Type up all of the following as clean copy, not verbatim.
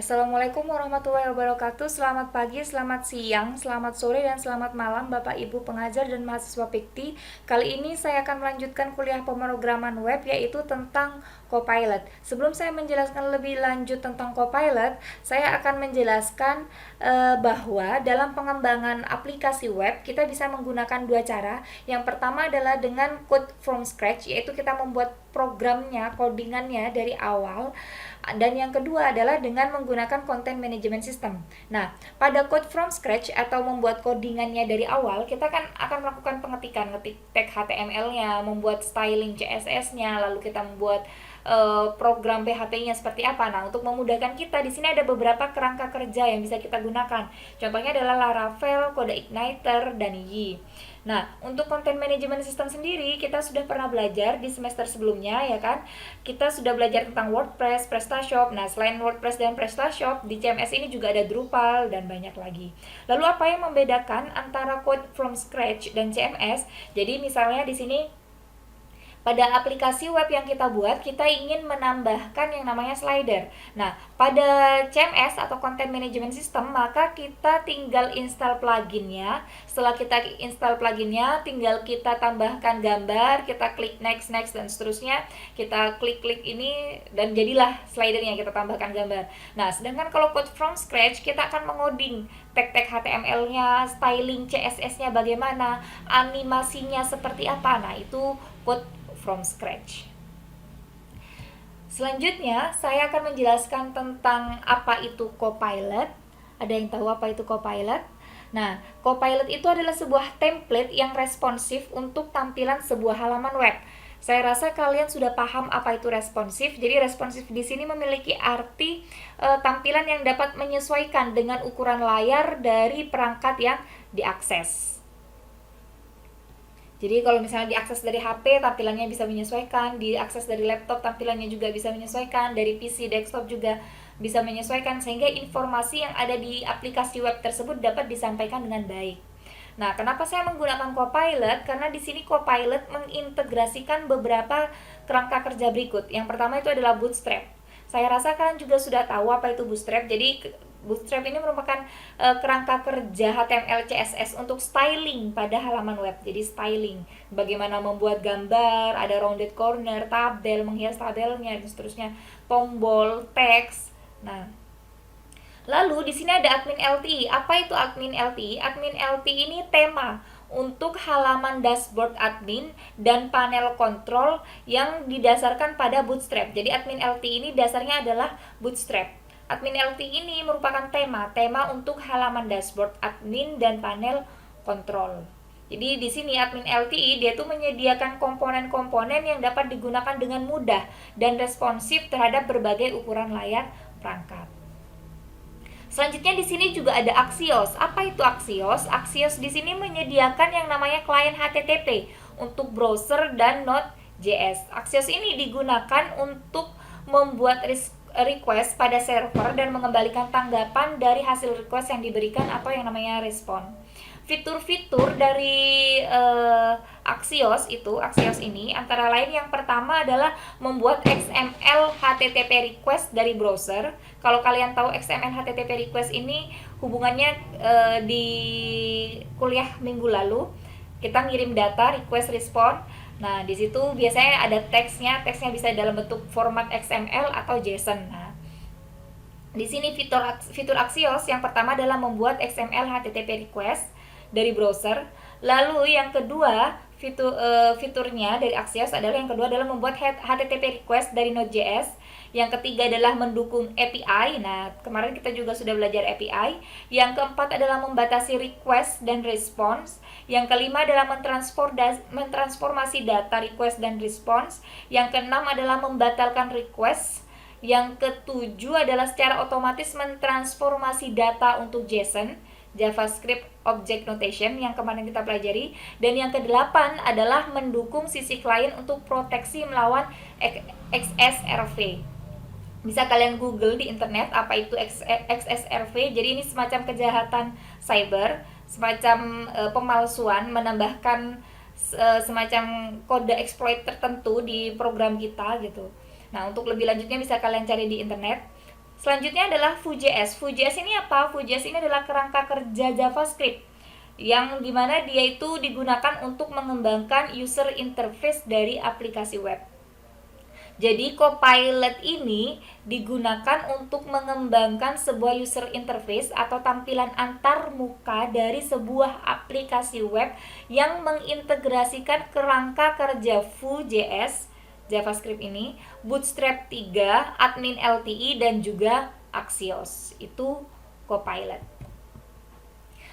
Assalamualaikum warahmatullahi wabarakatuh. Selamat pagi, selamat siang, selamat sore, dan selamat malam Bapak Ibu pengajar dan mahasiswa PIKTI. Kali ini saya akan melanjutkan kuliah pemrograman web, yaitu tentang Copilot. Sebelum saya menjelaskan lebih lanjut tentang Copilot, saya akan menjelaskan bahwa dalam pengembangan aplikasi web kita bisa menggunakan dua cara. Yang pertama adalah dengan code from scratch, yaitu kita membuat programnya, codingannya dari awal. Dan yang kedua adalah dengan menggunakan content management system. Nah, pada code from scratch atau membuat codingannya dari awal, kita kan akan melakukan pengetikan, ngetik tag HTML-nya, membuat styling CSS-nya, lalu kita membuat program PHP-nya seperti apa. Nah, untuk memudahkan kita, di sini ada beberapa kerangka kerja yang bisa kita gunakan. Contohnya adalah Laravel, Kode Igniter, dan Y. Nah, untuk content management system sendiri kita sudah pernah belajar di semester sebelumnya, ya kan? Kita sudah belajar tentang WordPress, PrestaShop. Nah, selain WordPress dan PrestaShop, di CMS ini juga ada Drupal dan banyak lagi. Lalu apa yang membedakan antara code from scratch dan CMS? Jadi misalnya di sini pada aplikasi web yang kita buat, kita ingin menambahkan yang namanya slider. Nah, pada CMS atau Content Management System, maka kita tinggal install pluginnya. Setelah kita install pluginnya, tinggal kita tambahkan gambar, kita klik next, next, dan seterusnya. Kita klik-klik ini, dan jadilah slidernya, kita tambahkan gambar. Nah, sedangkan kalau code from scratch, kita akan mengoding tag-tag HTML-nya, styling CSS-nya bagaimana, animasinya seperti apa. Nah, itu code from scratch. Selanjutnya, saya akan menjelaskan tentang apa itu Copilot. Ada yang tahu apa itu Copilot? Nah, Copilot itu adalah sebuah template yang responsif untuk tampilan sebuah halaman web. Saya rasa kalian sudah paham apa itu responsif. Jadi responsif di sini memiliki arti tampilan yang dapat menyesuaikan dengan ukuran layar dari perangkat yang diakses. Jadi kalau misalnya diakses dari HP, tampilannya bisa menyesuaikan, diakses dari laptop, tampilannya juga bisa menyesuaikan, dari PC, desktop juga bisa menyesuaikan, sehingga informasi yang ada di aplikasi web tersebut dapat disampaikan dengan baik. Nah, kenapa saya menggunakan Copilot? Karena di sini Copilot mengintegrasikan beberapa kerangka kerja berikut. Yang pertama itu adalah Bootstrap. Saya rasa kalian juga sudah tahu apa itu Bootstrap. Jadi Bootstrap ini merupakan kerangka kerja HTML CSS untuk styling pada halaman web. Jadi styling, bagaimana membuat gambar, ada rounded corner, tabel, menghias tabelnya, dan seterusnya, tombol, teks. Nah, lalu di sini ada admin LTI. Apa itu admin LTI? Admin LTI ini tema untuk halaman dashboard admin dan panel kontrol yang didasarkan pada Bootstrap. Jadi admin LTI ini dasarnya adalah Bootstrap. Admin LTI ini merupakan tema untuk halaman dashboard admin dan panel kontrol. Jadi di sini admin LTI dia tuh menyediakan komponen-komponen yang dapat digunakan dengan mudah dan responsif terhadap berbagai ukuran layar perangkat. Selanjutnya di sini juga ada Axios. Apa itu Axios? Axios di sini menyediakan yang namanya klien HTTP untuk browser dan Node.js. Axios ini digunakan untuk membuat request pada server dan mengembalikan tanggapan dari hasil request yang diberikan atau yang namanya respon. Fitur-fitur dari Axios ini antara lain yang pertama adalah membuat XML HTTP request dari browser. Kalau kalian tahu XML HTTP request ini hubungannya di kuliah minggu lalu, kita ngirim data request respon. Nah, di situ biasanya ada teksnya bisa dalam bentuk format XML atau JSON. Nah, di sini fitur Axios yang pertama adalah membuat XML HTTP request dari browser. Lalu yang kedua, fiturnya dari Axios adalah membuat HTTP request dari Node.js. Yang ketiga adalah mendukung API. Nah, kemarin kita juga sudah belajar API. Yang keempat adalah membatasi request dan response. Yang kelima adalah mentransformasi data request dan response. Yang keenam adalah membatalkan request. Yang ketujuh adalah secara otomatis mentransformasi data untuk JSON, JavaScript Object Notation yang kemarin kita pelajari. Dan yang kedelapan adalah mendukung sisi klien untuk proteksi melawan XSRV. Bisa kalian Google di internet apa itu XSRV. Jadi ini semacam kejahatan cyber, semacam pemalsuan, menambahkan semacam kode exploit tertentu di program kita gitu. Nah, untuk lebih lanjutnya bisa kalian cari di internet. Selanjutnya adalah Vue.js. Vue.js ini apa? Vue.js ini adalah kerangka kerja JavaScript yang dimana dia itu digunakan untuk mengembangkan user interface dari aplikasi web. Jadi Copilot ini digunakan untuk mengembangkan sebuah user interface atau tampilan antar muka dari sebuah aplikasi web yang mengintegrasikan kerangka kerja Vue.js, JavaScript ini, Bootstrap 3, Admin LTE, dan juga Axios. Itu Copilot.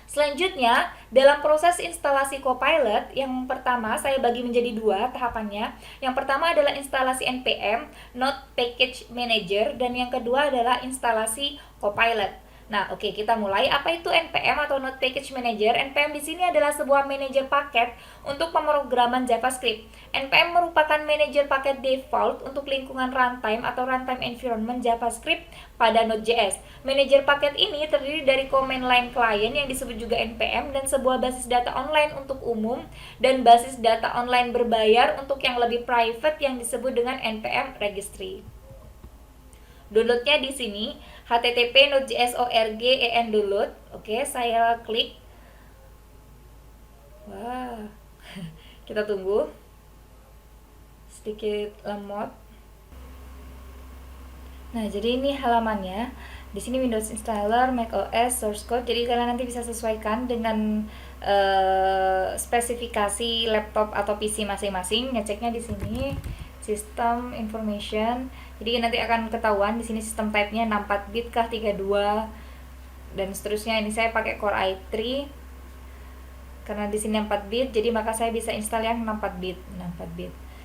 Selanjutnya, dalam proses instalasi Copilot, yang pertama saya bagi menjadi dua tahapannya. Yang pertama adalah instalasi NPM, Node Package Manager, dan yang kedua adalah instalasi Copilot. Nah, oke, kita mulai. Apa itu NPM atau Node Package Manager? NPM di sini adalah sebuah manajer paket untuk pemrograman JavaScript. NPM merupakan manajer paket default untuk lingkungan runtime atau runtime environment JavaScript pada Node.js. Manajer paket ini terdiri dari command line client yang disebut juga NPM dan sebuah basis data online untuk umum dan basis data online berbayar untuk yang lebih private yang disebut dengan NPM Registry. Downloadnya di sini http node.js org en download. Oke, saya klik. Wah, kita tunggu sedikit lemot. Nah, jadi ini halamannya. Di sini Windows Installer, macOS, source code. Jadi kalian nanti bisa sesuaikan dengan spesifikasi laptop atau PC masing-masing. Ngeceknya di sini System Information. Jadi nanti akan ketahuan di sini sistem type-nya 64 bit kah 32 dan seterusnya. Ini saya pakai Core i3 karena di sini 4 bit, jadi maka saya bisa install yang 64 bit.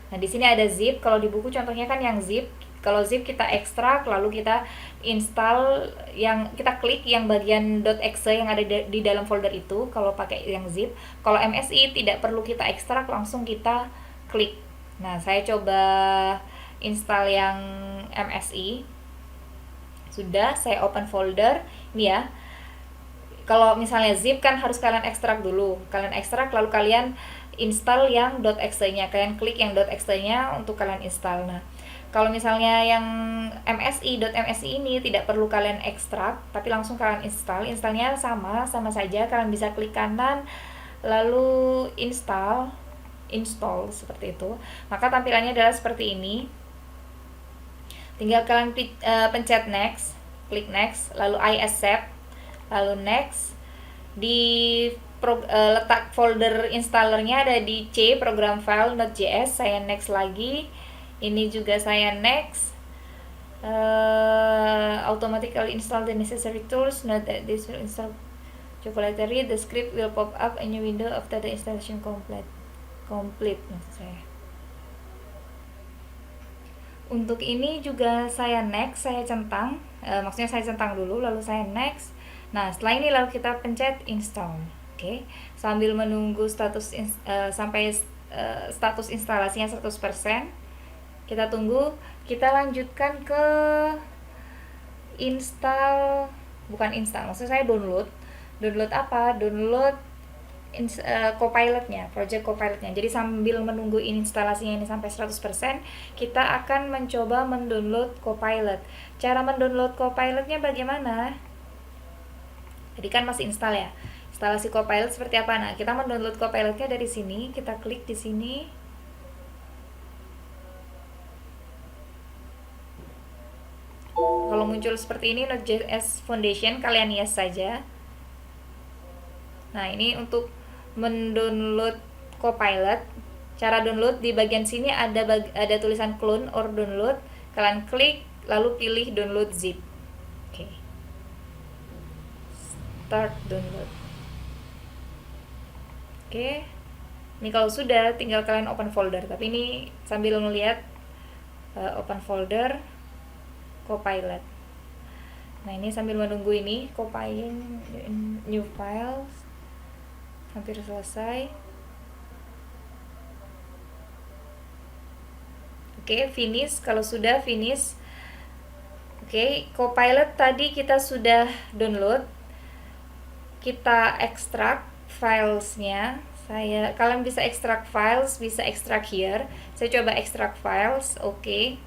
Nah, di sini ada zip. Kalau di buku contohnya kan yang zip. Kalau zip kita ekstrak lalu kita install, yang kita klik yang bagian .exe yang ada di dalam folder itu kalau pakai yang zip. Kalau MSI tidak perlu kita ekstrak, langsung kita klik. Nah, saya coba install yang MSI. Sudah, saya open folder. Ini ya. Kalau misalnya zip kan harus kalian ekstrak dulu. Kalian ekstrak lalu kalian install yang .exe-nya. Kalian klik yang .exe-nya untuk kalian install. Nah, kalau misalnya yang .msi ini tidak perlu kalian ekstrak, tapi langsung kalian install. Installnya sama saja. Kalian bisa klik kanan lalu install seperti itu. Maka tampilannya adalah seperti ini. Tinggal kalian pencet next, klik next, lalu I accept, lalu next. Di letak folder installernya ada di C, program file Node.js. Saya next lagi. Ini juga saya next. Automatically install the necessary tools. Note that this will install Chocolately. The script will pop up a new window after the installation complete maksud saya. Untuk ini juga saya next, saya centang, maksudnya saya centang dulu lalu saya next. Nah, setelah ini lalu kita pencet install. Oke. Sambil menunggu sampai status instalasinya 100%. Kita tunggu, kita lanjutkan ke maksud saya download apa? Download Copilotnya, project Copilotnya. Jadi sambil menunggu instalasinya ini sampai 100%, kita akan mencoba mendownload Copilot. Cara mendownload Copilotnya bagaimana? Jadi kan masih install ya. Instalasi Copilot seperti apa? Nah, kita mendownload Copilotnya dari sini. Kita klik di sini. Kalau muncul seperti ini Node.js Foundation, kalian yes saja. Nah, ini untuk mendownload Copilot. Cara download di bagian sini ada tulisan clone or download. Kalian klik lalu pilih download zip. Oke. Start download. Oke. Ini kalau sudah tinggal kalian open folder. Tapi ini sambil melihat open folder Copilot. Nah, ini sambil menunggu ini Copilot new files. Hampir selesai. Oke, finish. Kalau sudah finish. Oke, Copilot tadi kita sudah download. Kita ekstrak filesnya. Kalian bisa ekstrak files, bisa ekstrak here. Saya coba ekstrak files. Oke.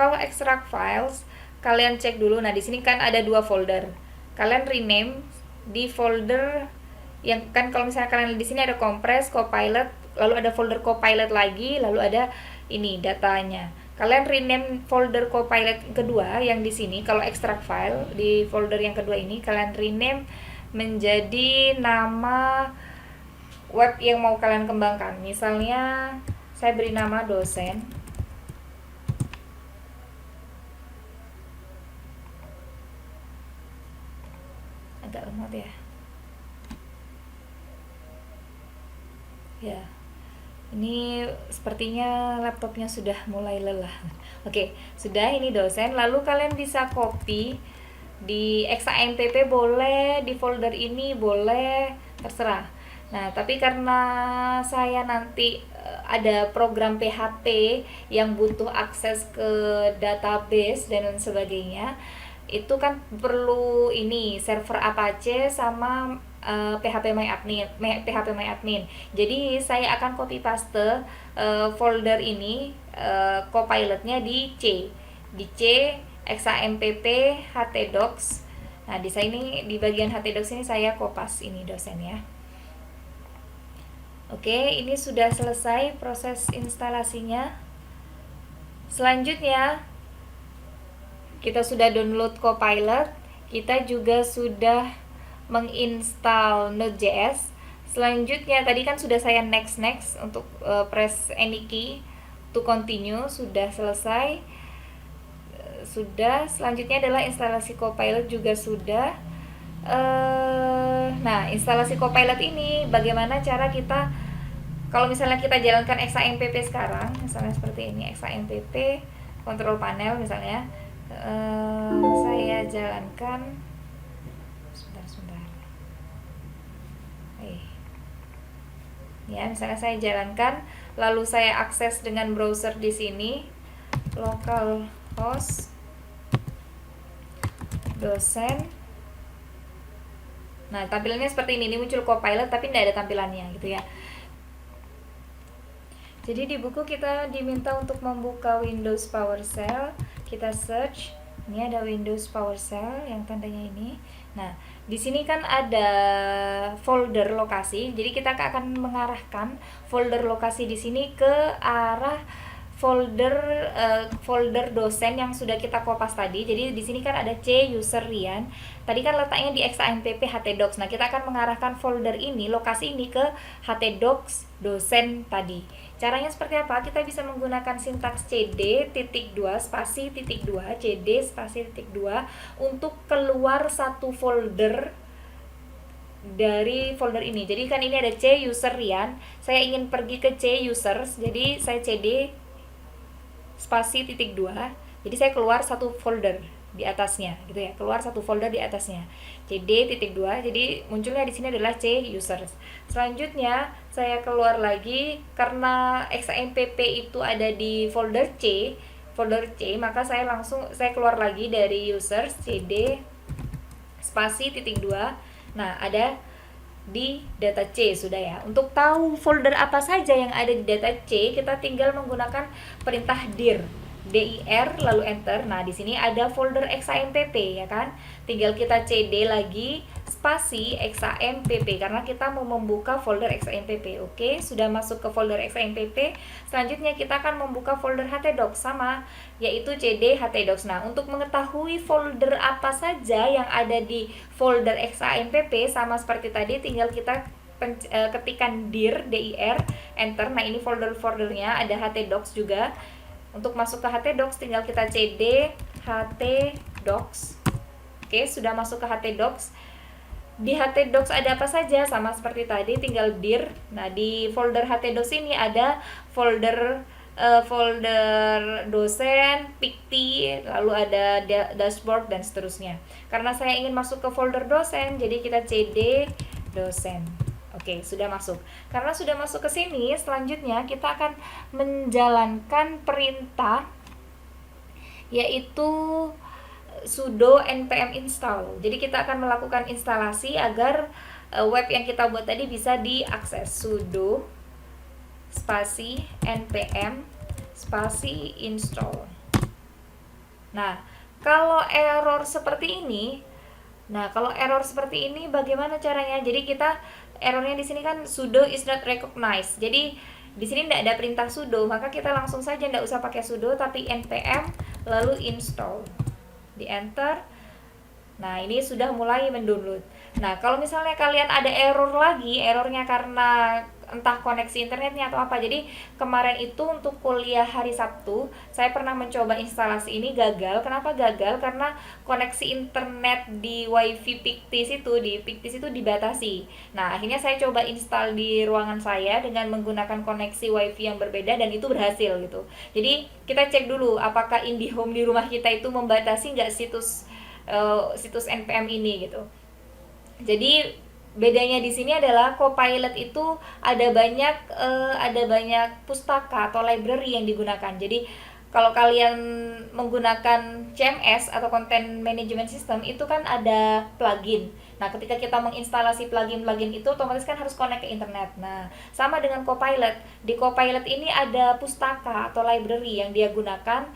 Kalau extract files, kalian cek dulu. Nah, di sini kan ada 2 folder. Kalian rename di folder yang kan, kalau misalnya kalian di sini ada compress, copilot, lalu ada folder copilot lagi, lalu ada ini datanya. Kalian rename folder copilot kedua yang di sini, kalau extract file di folder yang kedua ini kalian rename menjadi nama web yang mau kalian kembangkan. Misalnya saya beri nama dosen. Agak lemot ya. Ya. Ini sepertinya laptopnya sudah mulai lelah. Oke, sudah, ini dosen. Lalu kalian bisa copy di exampp boleh, di folder ini boleh, terserah. Nah, tapi karena saya nanti ada program PHP yang butuh akses ke database dan sebagainya, itu kan perlu ini server Apache sama PHP My Admin. Jadi saya akan copy paste folder ini, copilotnya di C exampp htdocs. Nah, di sini di bagian htdocs ini saya kopas ini dosen ya. Oke, ini sudah selesai proses instalasinya. Selanjutnya kita sudah download Copilot, kita juga sudah menginstal Node.js. Selanjutnya tadi kan sudah saya next untuk press any key to continue, sudah selesai. Sudah, selanjutnya adalah instalasi Copilot juga sudah. Nah, instalasi Copilot ini bagaimana cara kita, kalau misalnya kita jalankan exampp sekarang, misalnya seperti ini, exampp control panel misalnya, saya jalankan sebentar. Ya, misalnya saya jalankan, lalu saya akses dengan browser di sini, localhost dosen. Nah, tampilannya seperti ini muncul Copilot tapi tidak ada tampilannya gitu ya. Jadi di buku kita diminta untuk membuka Windows PowerShell. Kita search, ini ada Windows PowerShell yang tandanya ini. Nah, di sini kan ada folder lokasi. Jadi kita akan mengarahkan folder lokasi di sini ke arah folder dosen yang sudah kita kopas tadi. Jadi di sini kan ada C user Rian. Tadi kan letaknya di exampp htdocs. Nah, kita akan mengarahkan folder ini, lokasi ini ke htdocs dosen tadi. Caranya seperti apa? Kita bisa menggunakan sintaks cd.2 spasi titik 2 cd spasi titik 2 untuk keluar satu folder dari folder ini. Jadi kan ini ada C user Rian. Saya ingin pergi ke C users. Jadi saya cd spasi titik 2. Jadi saya keluar satu folder di atasnya gitu ya. Keluar satu folder di atasnya. cd.2. Jadi munculnya di sini adalah C users. Selanjutnya saya keluar lagi karena exampp itu ada di folder C, maka saya keluar lagi dari users cd spasi titik 2. Nah, ada di data C sudah ya. Untuk tahu folder apa saja yang ada di data C, kita tinggal menggunakan perintah dir lalu enter. Nah, di sini ada folder exampp ya kan. Tinggal kita cd lagi spasi exampp karena kita mau membuka folder exampp. Oke, sudah masuk ke folder exampp. Selanjutnya kita akan membuka folder htdocs sama, yaitu cd htdocs. Nah, untuk mengetahui folder apa saja yang ada di folder exampp sama seperti tadi, tinggal kita ketikkan dir enter. Nah, ini foldernya ada htdocs juga. Untuk masuk ke htdocs tinggal kita cd htdocs. Oke, sudah masuk ke htdocs. Di htdocs ada apa saja? Sama seperti tadi, tinggal dir. Nah, di folder htdocs ini ada folder dosen, pikti, lalu ada dashboard dan seterusnya. Karena saya ingin masuk ke folder dosen, jadi kita cd dosen. Oke, sudah masuk. Karena sudah masuk ke sini, selanjutnya kita akan menjalankan perintah, yaitu sudo npm install. Jadi kita akan melakukan instalasi agar web yang kita buat tadi bisa diakses. Sudo spasi npm spasi install. Nah, kalau error seperti ini, bagaimana caranya? Jadi kita errornya di sini kan sudo is not recognized. Jadi di sini tidak ada perintah sudo, maka kita langsung saja tidak usah pakai sudo tapi npm lalu install. Di enter. Nah, ini sudah mulai mendownload. Nah, kalau misalnya kalian ada error lagi, errornya karena entah koneksi internetnya atau apa. Jadi, kemarin itu untuk kuliah hari Sabtu, saya pernah mencoba instalasi ini gagal. Kenapa gagal? Karena koneksi internet di WiFi Pictis itu dibatasi. Nah, akhirnya saya coba install di ruangan saya dengan menggunakan koneksi WiFi yang berbeda dan itu berhasil gitu. Jadi, kita cek dulu apakah IndiHome di rumah kita itu membatasi nggak situs npm ini gitu. Jadi bedanya di sini adalah Copilot itu ada banyak pustaka atau library yang digunakan. Jadi kalau kalian menggunakan CMS atau Content Management System itu kan ada plugin. Nah, ketika kita menginstalasi plugin-plugin itu otomatis kan harus connect ke internet. Nah, sama dengan Copilot. Di Copilot ini ada pustaka atau library yang dia gunakan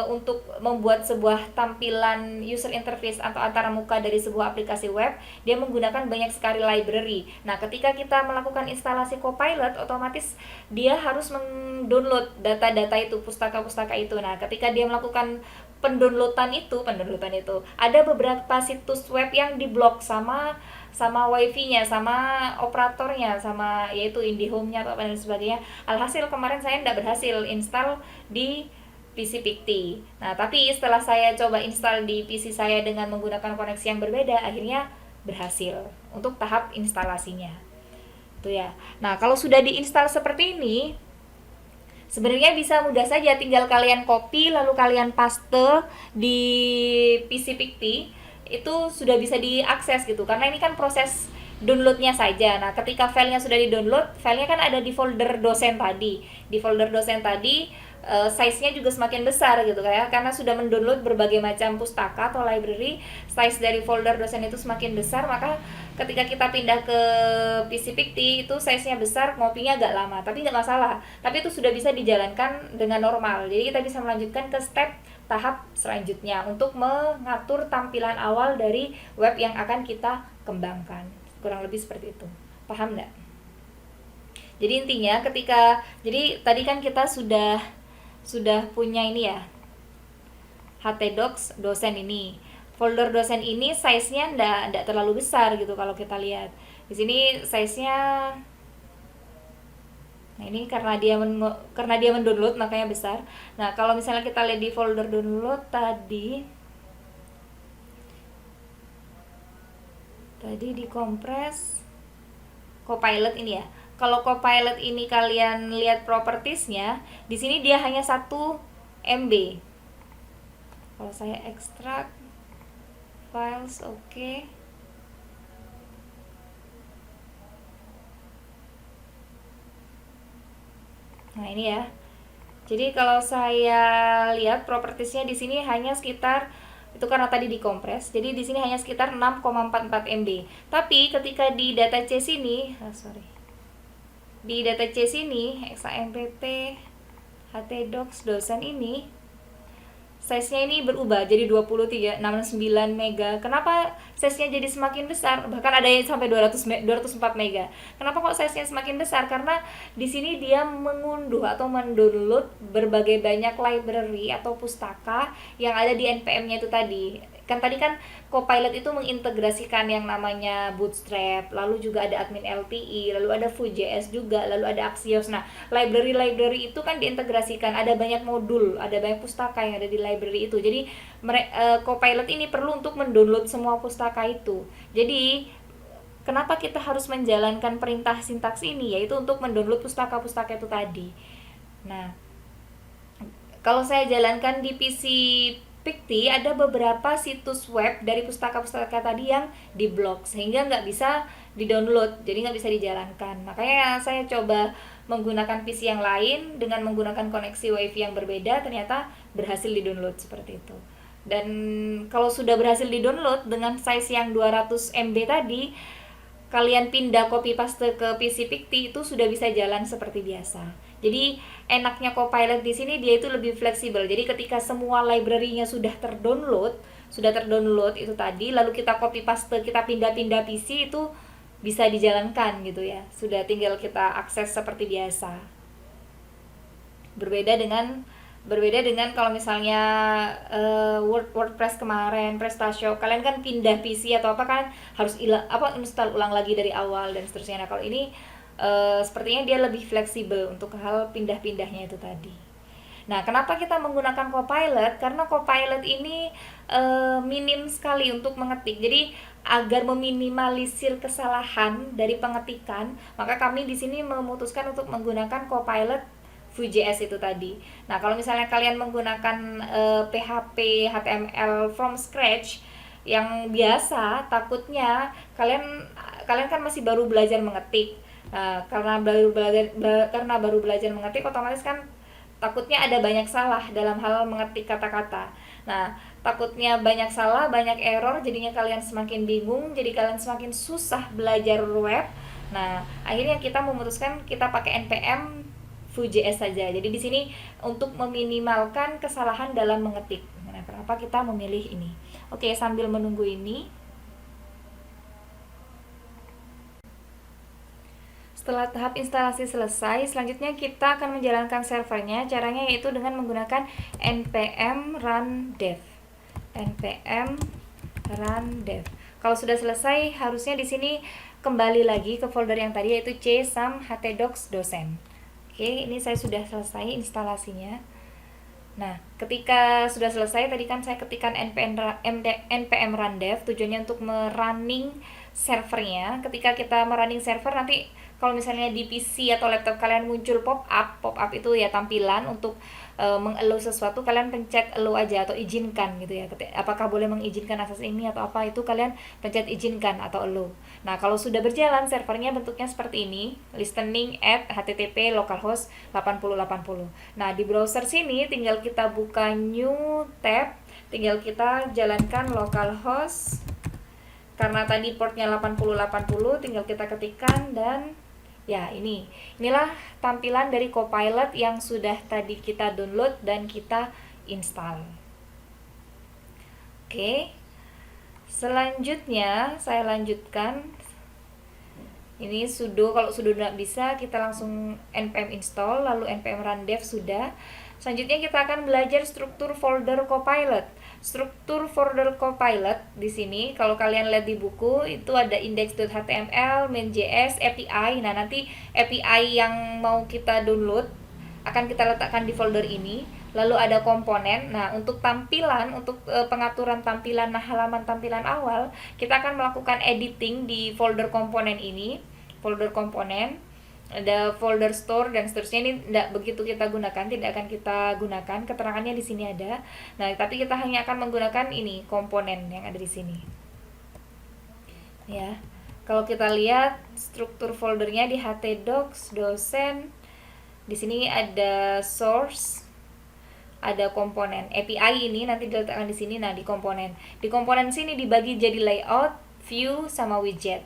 untuk membuat sebuah tampilan user interface atau antara muka dari sebuah aplikasi web. Dia menggunakan banyak sekali library. Nah, ketika kita melakukan instalasi Copilot, otomatis dia harus mendownload data-data itu, pustaka-pustaka itu. Nah, ketika dia melakukan pendownloadan itu ada beberapa situs web yang diblok sama wifi-nya, sama operatornya, sama yaitu IndiHome-nya atau apa dan sebagainya. Alhasil kemarin saya tidak berhasil install di PC Picti. Nah, tapi setelah saya coba install di PC saya dengan menggunakan koneksi yang berbeda, akhirnya berhasil untuk tahap instalasinya. Itu ya. Nah, kalau sudah diinstal seperti ini, sebenarnya bisa mudah saja, tinggal kalian copy lalu kalian paste di PC Picti, itu sudah bisa diakses gitu. Karena ini kan proses downloadnya saja. Nah, ketika filenya sudah di-download, filenya kan ada di folder dosen tadi. Di folder dosen tadi size-nya juga semakin besar gitu ya, karena sudah mendownload berbagai macam pustaka atau library. Size dari folder dosen itu semakin besar, maka ketika kita pindah ke PC Picti itu size-nya besar, ngopinya agak lama, tapi nggak masalah. Tapi itu sudah bisa dijalankan dengan normal. Jadi kita bisa melanjutkan ke step tahap selanjutnya untuk mengatur tampilan awal dari web yang akan kita kembangkan. Kurang lebih seperti itu. Paham nggak? Jadi intinya jadi tadi kan kita sudah punya ini ya, htdocs dosen ini. Folder dosen ini size-nya ndak terlalu besar gitu kalau kita lihat. Di sini size-nya, nah ini karena dia mendownload makanya besar. Nah, kalau misalnya kita lihat di folder download tadi dikompres Copilot ini ya. Kalau Copilot ini kalian lihat propertiesnya, di sini dia hanya 1 MB. Kalau saya ekstrak files, oke. Nah, ini ya. Jadi kalau saya lihat propertiesnya di sini hanya sekitar, itu karena tadi dikompres, jadi di sini hanya sekitar 6,44 MB. Tapi ketika di data C sini, di data C sini, exampp htdocs dosen ini, size-nya ini berubah jadi 2369 mega. Kenapa size-nya jadi semakin besar? Bahkan ada yang sampai 204 mega. Kenapa kok size-nya semakin besar? Karena di sini dia mengunduh atau mendownload berbagai banyak library atau pustaka yang ada di npm-nya itu tadi. Kan tadi kan Copilot itu mengintegrasikan yang namanya Bootstrap, lalu juga ada admin LTE, lalu ada Vue.js juga, lalu ada Axios. Nah, library itu kan diintegrasikan, ada banyak modul, ada banyak pustaka yang ada di library itu. Jadi Copilot ini perlu untuk mendownload semua pustaka itu. Jadi kenapa kita harus menjalankan perintah sintaks ini, yaitu untuk mendownload pustaka-pustaka itu tadi. Nah, kalau saya jalankan di PC Picti, ada beberapa situs web dari pustaka-pustaka tadi yang diblok, sehingga nggak bisa di-download, jadi nggak bisa dijalankan. Makanya saya coba menggunakan PC yang lain dengan menggunakan koneksi WiFi yang berbeda, ternyata berhasil di-download seperti itu. Dan kalau sudah berhasil di-download dengan size yang 200 MB tadi, kalian pindah copy paste ke PC Picti, itu sudah bisa jalan seperti biasa. Jadi enaknya Copilot di sini dia itu lebih fleksibel. Jadi ketika semua library-nya sudah terdownload itu tadi, lalu kita copy paste, kita pindah-pindah PC, itu bisa dijalankan gitu ya. Sudah tinggal kita akses seperti biasa. Berbeda dengan kalau misalnya WordPress kemarin, PrestaShop, kalian kan pindah PC atau apa kan harus install ulang lagi dari awal dan seterusnya. Nah, kalau ini sepertinya dia lebih fleksibel untuk hal pindah-pindahnya itu tadi. Nah, kenapa kita menggunakan Copilot? Karena Copilot ini minim sekali untuk mengetik. Jadi agar meminimalisir kesalahan dari pengetikan, maka kami di sini memutuskan untuk menggunakan Copilot Vue.js itu tadi. Nah, kalau misalnya kalian menggunakan PHP HTML from scratch yang biasa, takutnya kalian kan masih baru belajar mengetik. Nah, karena baru belajar mengetik, otomatis kan takutnya ada banyak salah dalam hal mengetik kata-kata. Nah, takutnya banyak salah, banyak error, jadinya kalian semakin bingung, jadi kalian semakin susah belajar web. Nah, akhirnya kita memutuskan kita pakai npm Vue.js saja. Jadi di sini untuk meminimalkan kesalahan dalam mengetik. Nah, kenapa kita memilih ini? Oke, sambil menunggu ini, setelah tahap instalasi selesai, selanjutnya kita akan menjalankan servernya. Caranya yaitu dengan menggunakan npm run dev. npm run dev. Kalau sudah selesai, harusnya di sini kembali lagi ke folder yang tadi yaitu c/htdocs-docent. Oke, ini saya sudah selesai instalasinya. Nah, ketika sudah selesai, tadi kan saya ketikkan npm run dev, tujuannya untuk merunning servernya. Ketika kita merunning server, nanti kalau misalnya di PC atau laptop kalian muncul pop-up itu ya tampilan untuk meng-allow sesuatu, kalian pencet allow aja atau izinkan gitu ya. Apakah boleh mengizinkan akses ini atau apa, itu kalian pencet izinkan atau allow. Nah, kalau sudah berjalan servernya bentuknya seperti ini, listening at http localhost 8080. Nah, di browser sini tinggal kita buka new tab, tinggal kita jalankan localhost. Karena tadi portnya 8080, tinggal kita ketikkan dan ya, inilah tampilan dari Copilot yang sudah tadi kita download dan kita install. Oke. Selanjutnya saya lanjutkan. Ini sudo, kalau sudo tidak bisa kita langsung npm install, lalu npm run dev sudah. Selanjutnya kita akan belajar struktur folder Copilot. Struktur folder Copilot di sini kalau kalian lihat di buku itu ada index.html, main.js, API. Nah, nanti API yang mau kita download akan kita letakkan di folder ini. Lalu ada komponen. Nah, untuk tampilan, untuk pengaturan tampilan, halaman tampilan awal, kita akan melakukan editing di folder komponen ini. Folder komponen, ada folder store dan seterusnya. Ini tidak begitu kita gunakan, tidak akan kita gunakan, keterangannya di sini ada. Nah, tapi kita hanya akan menggunakan ini komponen yang ada di sini. Ya. Kalau kita lihat struktur foldernya di htdocs docent, di sini ada source, ada komponen. API ini nanti diletakkan di sini. Nah, di komponen sini dibagi jadi layout, view, sama widget.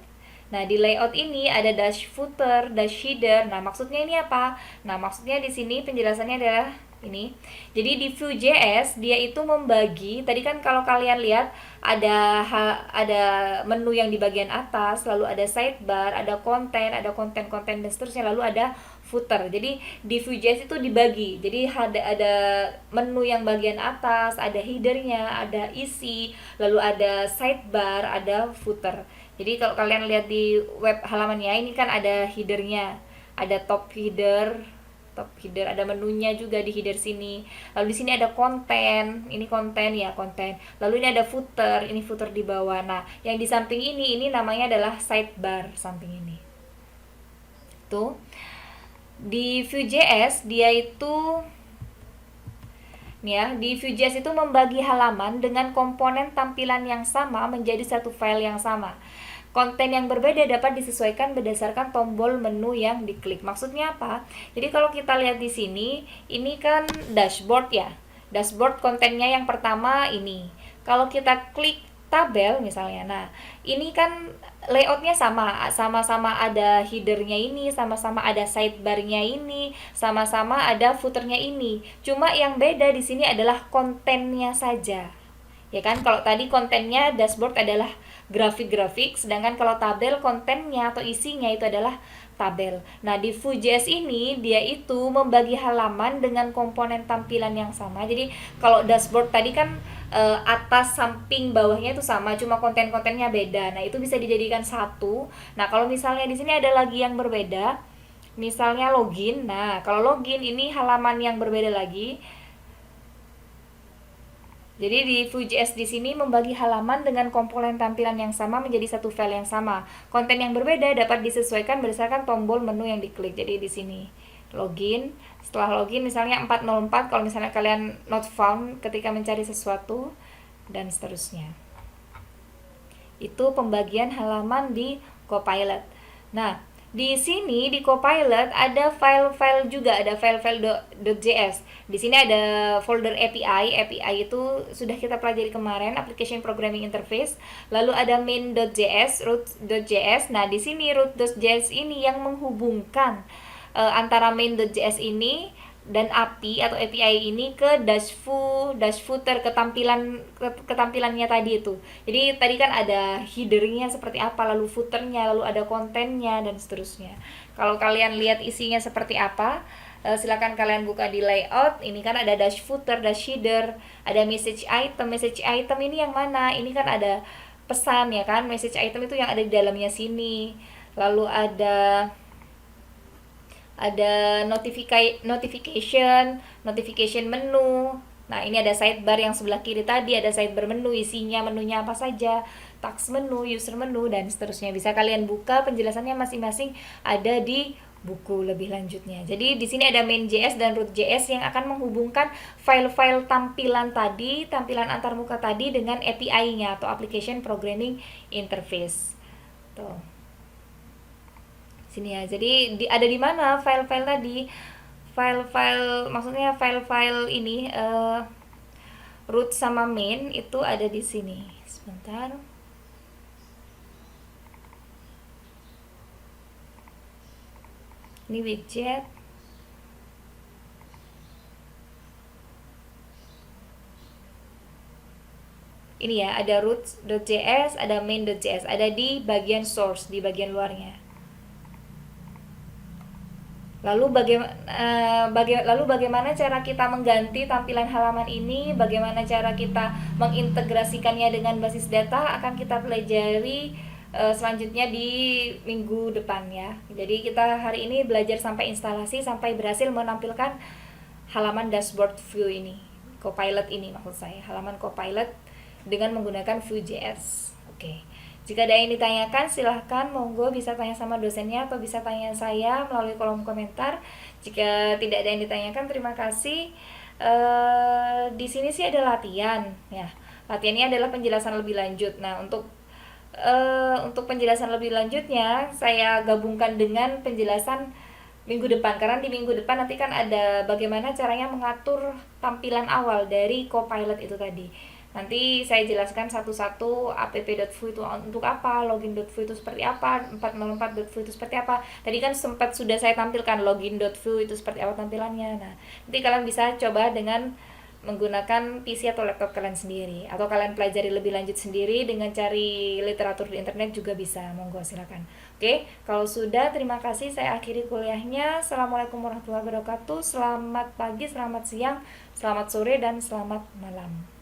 Nah, di layout ini ada dash footer, dash header. Nah, maksudnya ini apa? Nah, maksudnya di sini penjelasannya adalah ini. Jadi di Vue.js dia itu membagi, tadi kan kalau kalian lihat ada menu yang di bagian atas, lalu ada sidebar, ada konten dan seterusnya, lalu ada footer. Jadi di Vue.js itu dibagi. Jadi ada menu yang bagian atas, ada headernya, ada isi, lalu ada sidebar, ada footer. Jadi kalau kalian lihat di web halamannya ini kan ada headernya, ada top header, ada menunya juga di header sini. Lalu di sini ada konten, ini konten. Lalu ini ada footer, ini footer di bawah. Nah, yang di samping ini namanya adalah sidebar samping ini. Tuh. Di Vue.js dia itu di Vue.js itu membagi halaman dengan komponen tampilan yang sama menjadi satu file yang sama. Konten yang berbeda dapat disesuaikan berdasarkan tombol menu yang diklik. Maksudnya apa? Jadi kalau kita lihat di sini, ini kan dashboard ya. Dashboard kontennya yang pertama ini. Kalau kita klik tabel misalnya. Nah, ini kan layoutnya sama-sama ada headernya ini, sama-sama ada sidebarnya ini, sama-sama ada footernya ini. Cuma yang beda di sini adalah kontennya saja. Ya kan, kalau tadi kontennya dashboard adalah grafik-grafik, sedangkan kalau tabel kontennya atau isinya itu adalah tabel. Nah, di Vue.js ini dia itu membagi halaman dengan komponen tampilan yang sama. Jadi kalau dashboard tadi kan atas, samping, bawahnya itu sama, cuma konten-kontennya beda. Nah, itu bisa dijadikan satu. Nah, kalau misalnya di sini ada lagi yang berbeda, misalnya login. Nah, kalau login ini halaman yang berbeda lagi. Jadi di Vue.js di sini membagi halaman dengan komponen tampilan yang sama menjadi satu file yang sama. Konten yang berbeda dapat disesuaikan berdasarkan tombol menu yang diklik. Jadi di sini login, setelah login misalnya 404 kalau misalnya kalian not found ketika mencari sesuatu dan seterusnya. Itu pembagian halaman di Copilot. Nah, di sini di Copilot ada file-file juga, ada file-file.js. Di sini ada folder API. API itu sudah kita pelajari kemarin, Application Programming Interface. Lalu ada main.js, root.js. Nah, di sini root.js ini yang menghubungkan antara main.js ini dan API atau API ini ke footer ketampilannya tadi itu. Jadi tadi kan ada headernya seperti apa, lalu footernya, lalu ada kontennya dan seterusnya. Kalau kalian lihat isinya seperti apa, silakan kalian buka di layout. Ini kan ada dash footer, dash header, ada message item. Message item ini yang mana? Ini kan ada pesan ya kan. Message item itu yang ada di dalamnya sini. Lalu ada notification menu. Nah, ini ada sidebar yang sebelah kiri tadi, ada sidebar menu, isinya menunya apa saja, task menu, user menu, dan seterusnya. Bisa kalian buka penjelasannya masing-masing ada di buku lebih lanjutnya. Jadi di sini ada main.js dan root.js yang akan menghubungkan file-file tampilan tadi, tampilan antarmuka tadi dengan API-nya atau Application Programming Interface. Tuh. Sini ya. Jadi ada di mana file-file tadi? File-file maksudnya file-file ini root sama main itu ada di sini. Sebentar. Ini widget. Ini ya, ada root.js, ada main.js, ada di bagian source, di bagian luarnya. Lalu bagaimana cara kita mengganti tampilan halaman ini, bagaimana cara kita mengintegrasikannya dengan basis data akan kita pelajari selanjutnya di minggu depan ya. Jadi kita hari ini belajar sampai instalasi, sampai berhasil menampilkan halaman dashboard Vue ini, Copilot ini maksud saya, halaman Copilot dengan menggunakan Vue.js. Oke. Jika ada yang ditanyakan, silahkan monggo bisa tanya sama dosennya atau bisa tanya saya melalui kolom komentar. Jika tidak ada yang ditanyakan, terima kasih. Di sini sih ada latihan, ya. Latihannya adalah penjelasan lebih lanjut. Nah, untuk penjelasan lebih lanjutnya, saya gabungkan dengan penjelasan minggu depan. Karena di minggu depan nanti kan ada bagaimana caranya mengatur tampilan awal dari Copilot itu tadi. Nanti saya jelaskan satu-satu app.vue itu untuk apa, login.vue itu seperti apa, 404.vue itu seperti apa. Tadi kan sempat sudah saya tampilkan login.vue itu seperti apa tampilannya. Nah, nanti kalian bisa coba dengan menggunakan PC atau laptop kalian sendiri, atau kalian pelajari lebih lanjut sendiri dengan cari literatur di internet juga bisa. Monggo silakan. Oke, kalau sudah, terima kasih, saya akhiri kuliahnya. Assalamualaikum warahmatullahi wabarakatuh. Selamat pagi, selamat siang, selamat sore, dan selamat malam.